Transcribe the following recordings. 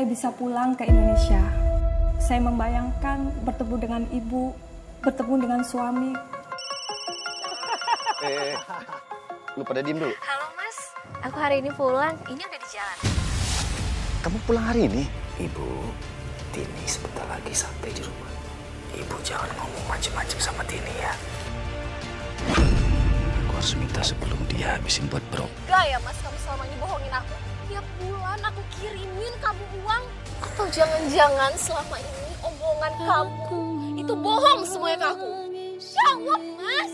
saya bisa pulang ke Indonesia. Saya membayangkan bertemu dengan ibu, bertemu dengan suami. Lu pada diem dulu. Halo Mas, aku hari ini pulang. Ini udah di jalan. Kamu pulang hari ini? Ibu, Tini sebentar lagi sampai di rumah. Ibu jangan ngomong macem-macem sama Tini ya. Aku harus minta sebelum dia habisin buat bro. Gak ya Mas, kamu selama ini bohongin aku. Tiap bulan aku kirimin kamu uang. Atau jangan-jangan selama ini omongan kamu itu bohong semuanya ke aku. Jawab Mas.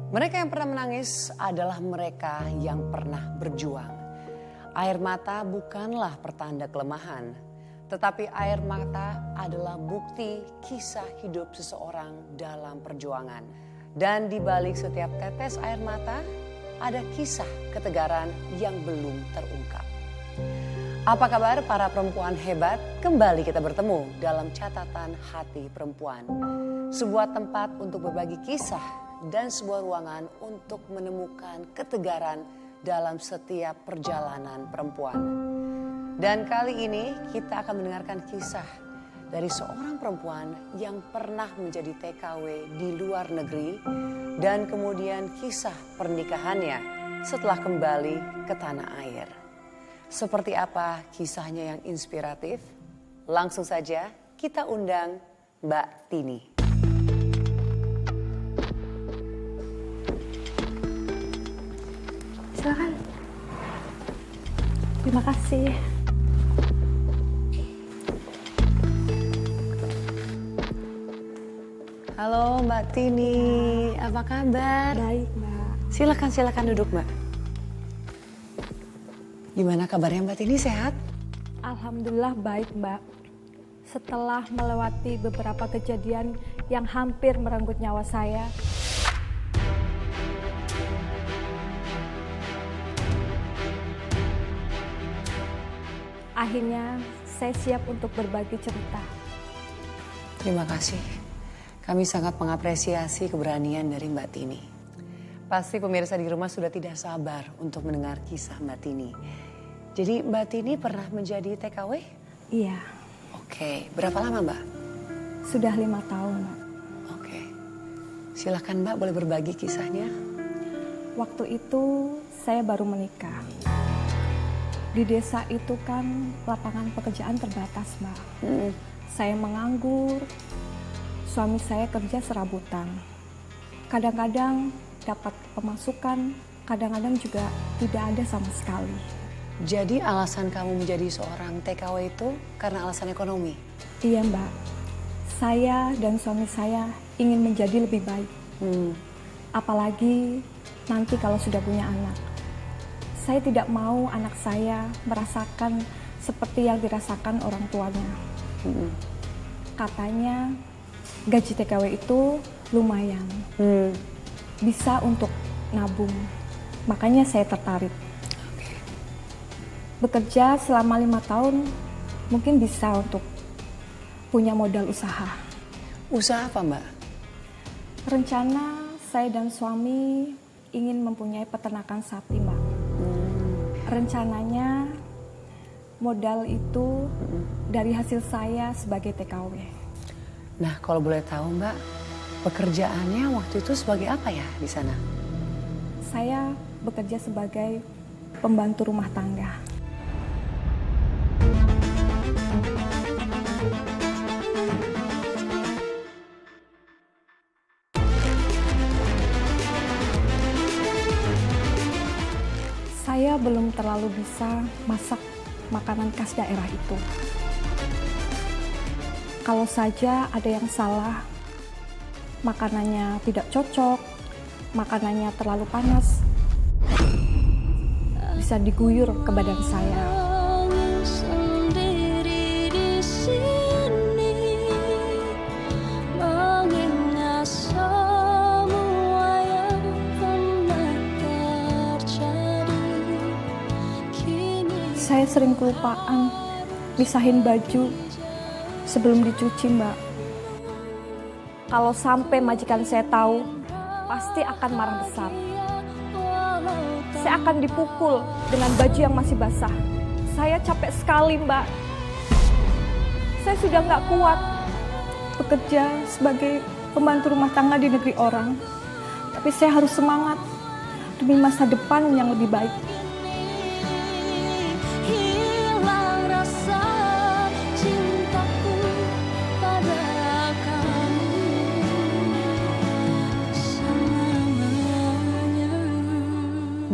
Mereka yang pernah menangis adalah mereka yang pernah berjuang. Air mata bukanlah pertanda kelemahan, tetapi air mata adalah bukti kisah hidup seseorang dalam perjuangan. Dan di balik setiap tetes air mata, ada kisah ketegaran yang belum terungkap. Apa kabar para perempuan hebat? Kembali kita bertemu dalam catatan hati perempuan. Sebuah tempat untuk berbagi kisah dan sebuah ruangan untuk menemukan ketegaran dalam setiap perjalanan perempuan. Dan kali ini kita akan mendengarkan kisah dari seorang perempuan yang pernah menjadi TKW di luar negeri dan kemudian kisah pernikahannya setelah kembali ke tanah air. Seperti apa kisahnya yang inspiratif? Langsung saja kita undang Mbak Tini. Silakan. Terima kasih. Halo Mbak Tini, apa kabar? Baik, Mbak. Silakan duduk Mbak. Gimana kabarnya Mbak Tini, sehat? Alhamdulillah baik, Mbak. Setelah melewati beberapa kejadian yang hampir merenggut nyawa saya, akhirnya saya siap untuk berbagi cerita. Terima kasih. Kami sangat mengapresiasi keberanian dari Mbak Tini. Pasti pemirsa di rumah sudah tidak sabar untuk mendengar kisah Mbak Tini. Jadi Mbak Tini pernah menjadi TKW? Iya. Oke, berapa lama Mbak? Sudah 5 tahun, Mbak. Oke, silakan Mbak boleh berbagi kisahnya. Waktu itu saya baru menikah. Di desa itu kan lapangan pekerjaan terbatas, Mbak. Saya menganggur, suami saya kerja serabutan. Kadang-kadang dapat pemasukan, kadang-kadang juga tidak ada sama sekali. Jadi alasan kamu menjadi seorang TKW itu karena alasan ekonomi? Iya, Mbak. Saya dan suami saya ingin menjadi lebih baik. Apalagi nanti kalau sudah punya anak. Saya tidak mau anak saya merasakan seperti yang dirasakan orang tuanya. Katanya gaji TKW itu lumayan. Bisa untuk nabung. Makanya saya tertarik. Bekerja selama 5 tahun mungkin bisa untuk punya modal usaha. Usaha apa Mbak? Rencana saya dan suami ingin mempunyai peternakan sapi, Mbak. Rencananya modal itu dari hasil saya sebagai TKW. Nah, kalau boleh tahu Mbak, pekerjaannya waktu itu sebagai apa ya di sana? Saya bekerja sebagai pembantu rumah tangga. Saya belum terlalu bisa masak makanan khas daerah itu. Kalau saja ada yang salah, makanannya tidak cocok, makanannya terlalu panas, bisa diguyur ke badan saya. Saya sering kelupaan misahin baju sebelum dicuci, Mbak. Kalau sampai majikan saya tahu, pasti akan marah besar. Saya akan dipukul dengan baju yang masih basah. Saya capek sekali, Mbak. Saya sudah nggak kuat bekerja sebagai pembantu rumah tangga di negeri orang. Tapi saya harus semangat demi masa depan yang lebih baik. Hilang rasa cintaku pada kamu selamanya.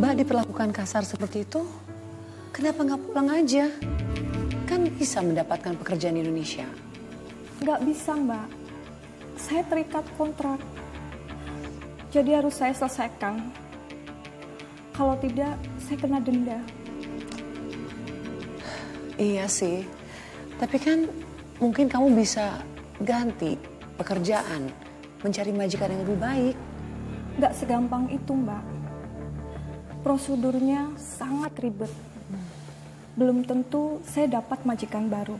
Mbak diperlakukan kasar seperti itu, kenapa nggak pulang aja? Kan bisa mendapatkan pekerjaan di Indonesia. Nggak bisa, Mbak. Saya terikat kontrak. Jadi harus saya selesaikan. Kalau tidak, saya kena denda. Iya sih, tapi kan mungkin kamu bisa ganti pekerjaan, mencari majikan yang lebih baik. Nggak segampang itu, Mbak. Prosedurnya sangat ribet. Belum tentu saya dapat majikan baru.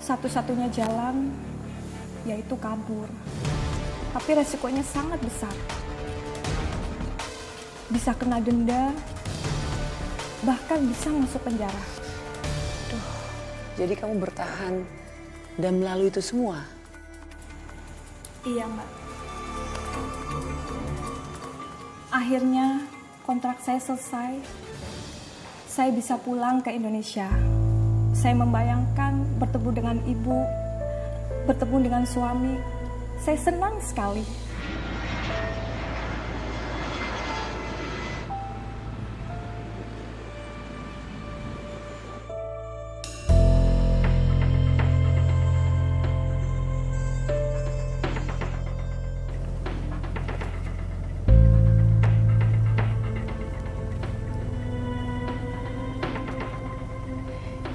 Satu-satunya jalan yaitu kabur. Tapi resikonya sangat besar. Bisa kena denda, bahkan bisa masuk penjara. Jadi kamu bertahan dan melalui itu semua. Iya, Mbak. Akhirnya kontrak saya selesai. Saya bisa pulang ke Indonesia. Saya membayangkan bertemu dengan ibu, bertemu dengan suami. Saya senang sekali.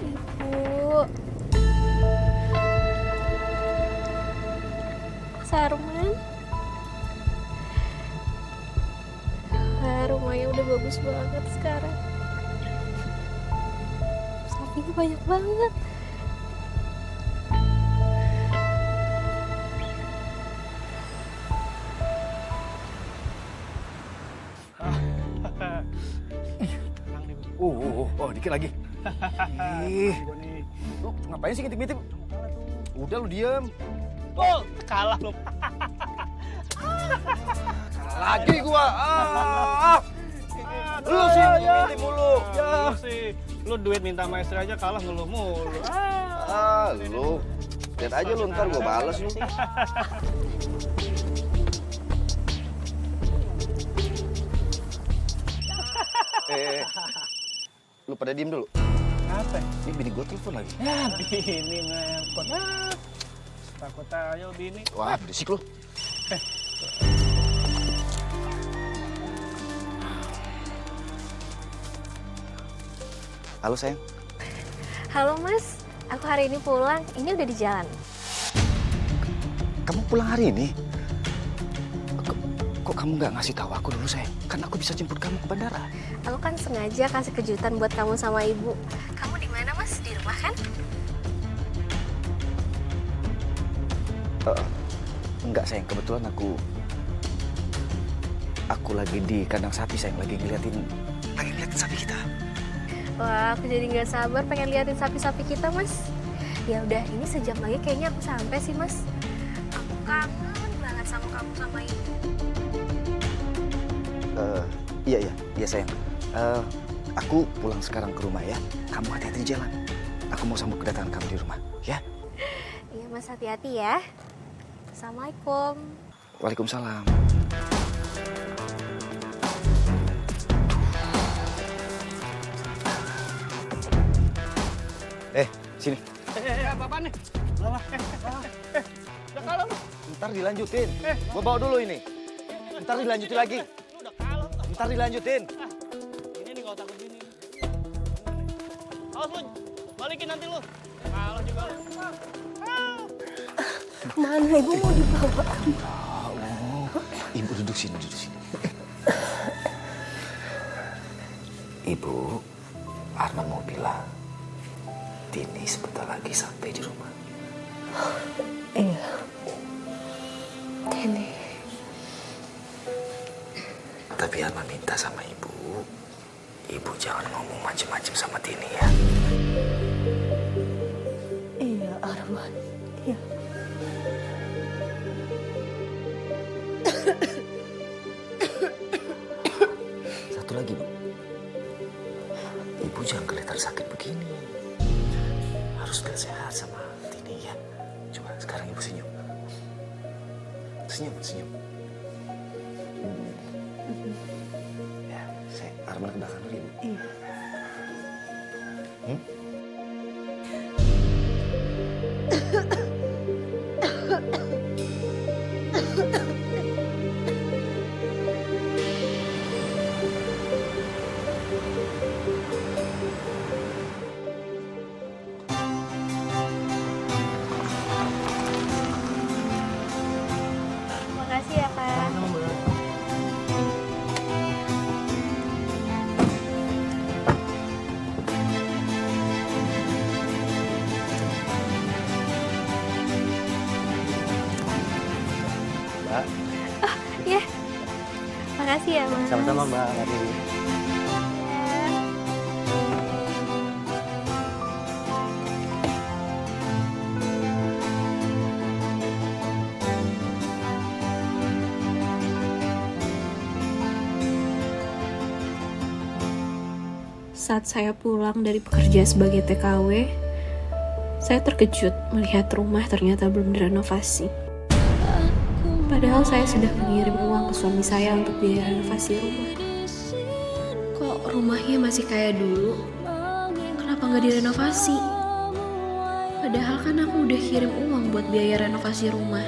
Ibu. Sarman. Wah, rumahnya udah bagus banget sekarang. Sapinya banyak banget. Dikit lagi. Ih, lu ngapain sih ngintip-ngintip? Udah lu diem. Oh, kalah lu. Lagi gua. Lu sih ngintip mulu. Ya sih, lu duit minta sama istri aja kalah ngeluh mulu. Lu. Lihat aja lu, ntar gua bales lu. Lu pada diem dulu. Apa? Ini bini gua telepon lagi. Ya, bini nelpon. Takut aja bini. Wah, berisik lu. Halo sayang. Halo Mas, aku hari ini pulang. Ini udah di jalan. Kamu pulang hari ini? Kok kamu nggak ngasih tahu aku dulu sayang? Kan aku bisa jemput kamu ke bandara. Aku kan sengaja kasih kejutan buat kamu sama ibu. Kamu di mana Mas? Di rumah kan? Enggak sayang, kebetulan aku lagi di kandang sapi sayang, lagi ngeliatin sapi kita. Wah, aku jadi nggak sabar pengen liatin sapi-sapi kita Mas. Ya udah, ini sejam lagi kayaknya aku sampai sih Mas. Aku kangen banget sama kamu sama ibu. Iya sayang. Aku pulang sekarang ke rumah ya. Kamu hati-hati di jalan. Aku mau sambut kedatangan kamu di rumah, ya? Iya Mas, hati-hati ya. Assalamualaikum. Waalaikumsalam. Sini. Apa-apaan nih? Udah kalah lu. Ntar dilanjutin. Gua bawa dulu ini. Ntar dilanjutin lagi. Lu udah kalah lu. Ntar dilanjutin. Ini nih kalau takut gini. Awas lu, balikin nanti lu. Kalah juga lu. Mana ibu mau dibawa? Ibu duduk sini. Ibu, Arman mau bilang, Tini sebentar lagi sampai di rumah. Iya. Tini. Tapi Arman minta sama ibu jangan ngomong macem-macem sama Tini ya. Iya, Arman. Iya. Satu lagi, Bu. Ibu jangan kelihatan sakit begini. Harus lihat sehat sama Tini ya. Coba sekarang Ibu senyum. Senyum. Ya, saya Arman ke belakang dulu, Ibu. Iya. Makasih ya, Kak. Mbak, Iya. Makasih ya, Mas. sama-sama Mbak. Mari. Saat saya pulang dari pekerja sebagai TKW, saya terkejut melihat rumah ternyata belum direnovasi. Padahal saya sudah mengirim uang ke suami saya untuk biaya renovasi rumah. Kok rumahnya masih kayak dulu? Kenapa nggak direnovasi? Padahal kan aku udah kirim uang buat biaya renovasi rumah.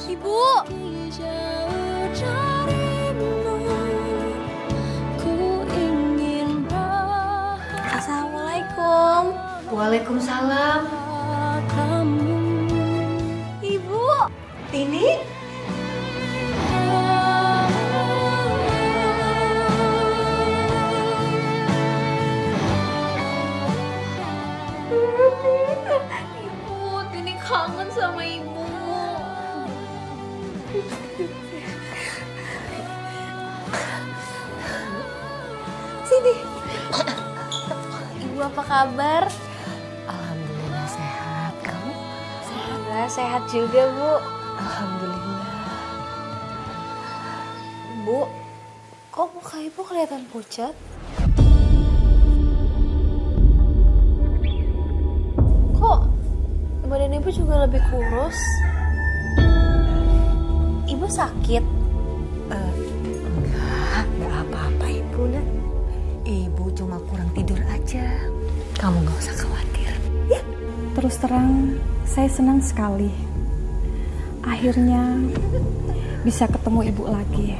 Ibu. Assalamualaikum. Waalaikumsalam. Ibu. Tini? Ibu, Tini kangen sama ibu. Sini. Ibu apa kabar? Alhamdulillah sehat. Kamu? Alhamdulillah sehat juga, Bu. Alhamdulillah. Bu, kok muka ibu kelihatan pucat? Kok badan ibu juga lebih kurus? Ibu sakit? Enggak apa-apa Ibu, Nak. Ibu cuma kurang tidur aja. Kamu nggak usah khawatir. Terus terang, saya senang sekali. Akhirnya bisa ketemu ibu lagi.